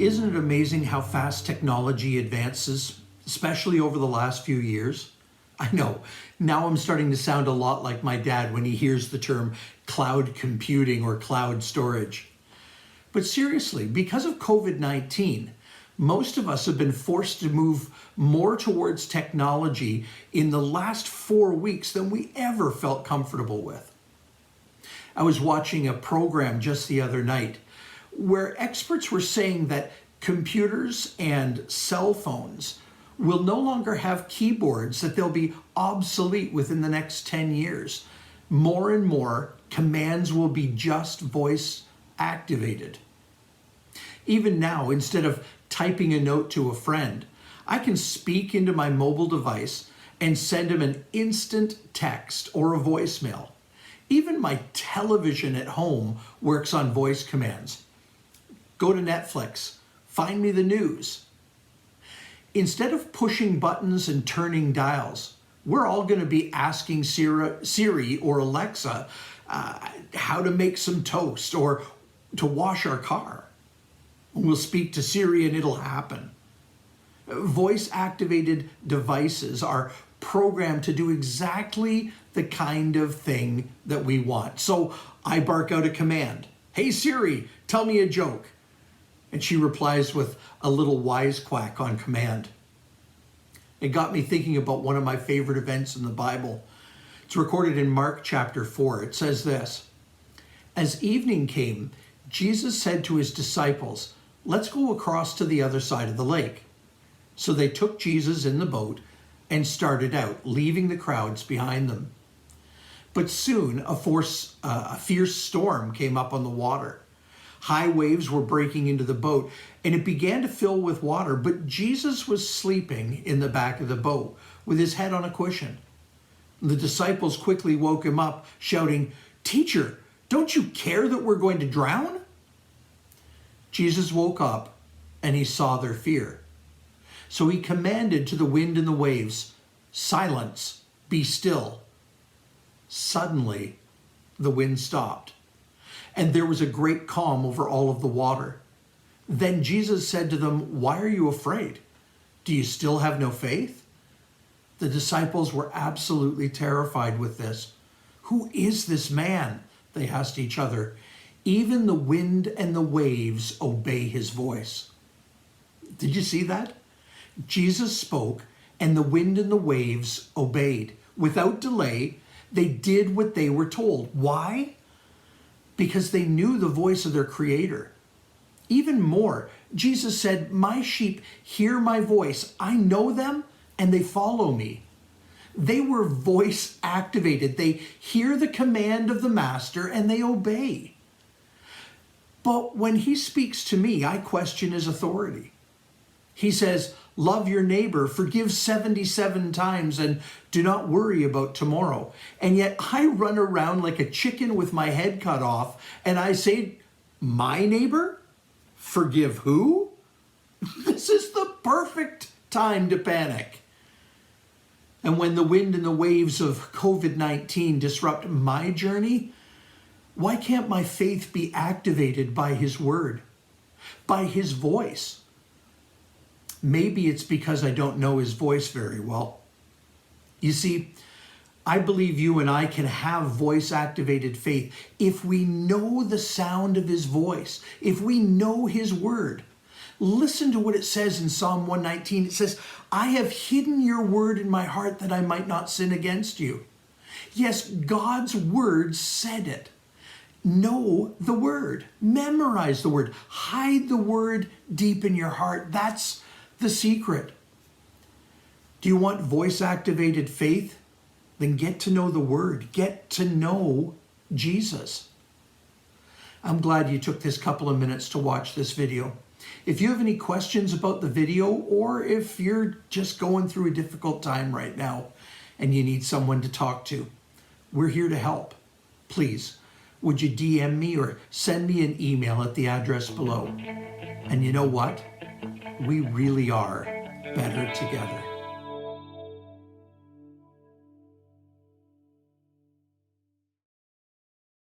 Isn't it amazing how fast technology advances, especially over the last few years? I know, now I'm starting to sound a lot like my dad when he hears the term cloud computing or cloud storage. But seriously, because of COVID-19, most of us have been forced to move more towards technology in the last 4 weeks than we ever felt comfortable with. I was watching a program just the other night where experts were saying that computers and cell phones will no longer have keyboards, that they'll be obsolete within the next 10 years. More and more commands will be just voice activated. Even now, instead of typing a note to a friend, I can speak into my mobile device and send him an instant text or a voicemail. Even my television at home works on voice commands. Go to Netflix, find me the news. Instead of pushing buttons and turning dials, we're all going to be asking Siri or Alexa how to make some toast or to wash our car. We'll speak to Siri and it'll happen. Voice-activated devices are programmed to do exactly the kind of thing that we want. So I bark out a command. Hey Siri, tell me a joke. And she replies with a little wisecrack on command. It got me thinking about one of my favorite events in the Bible. It's recorded in Mark chapter 4. It says this: As evening came, Jesus said to his disciples, "Let's go across to the other side of the lake." So they took Jesus in the boat and started out, leaving the crowds behind them. But soon a fierce storm came up on the water. High waves were breaking into the boat, and it began to fill with water, but Jesus was sleeping in the back of the boat with his head on a cushion. The disciples quickly woke him up, shouting, "Teacher, don't you care that we're going to drown?" Jesus woke up, and he saw their fear. So he commanded to the wind and the waves, "Silence, be still." Suddenly, the wind stopped, and there was a great calm over all of the water. Then Jesus said to them, "Why are you afraid? Do you still have no faith?" The disciples were absolutely terrified with this. "Who is this man?" they asked each other. "Even the wind and the waves obey his voice." Did you see that? Jesus spoke, and the wind and the waves obeyed. Without delay, they did what they were told. Why? Because they knew the voice of their Creator. Even more, Jesus said, "My sheep hear my voice. I know them, and they follow me." They were voice activated. They hear the command of the Master, and they obey. But when he speaks to me, I question his authority. He says, "Love your neighbor, forgive 77 times, and do not worry about tomorrow." And yet I run around like a chicken with my head cut off, and I say, "My neighbor? Forgive who?" This is the perfect time to panic. And when the wind and the waves of COVID-19 disrupt my journey, why can't my faith be activated by his word, by his voice? Maybe it's because I don't know his voice very well. You see, I believe you and I can have voice-activated faith if we know the sound of his voice, if we know his word. Listen to what it says in Psalm 119. It says, "I have hidden your word in my heart that I might not sin against you." Yes, God's word said it. Know the word. Memorize the word. Hide the word deep in your heart. That's the secret. Do you want voice-activated faith? Then get to know the word. Get to know Jesus. I'm glad you took this couple of minutes to watch this video. If you have any questions about the video, or if you're just going through a difficult time right now and you need someone to talk to, we're here to help. Please, would you DM me or send me an email at the address below? And you know what? We really are better together.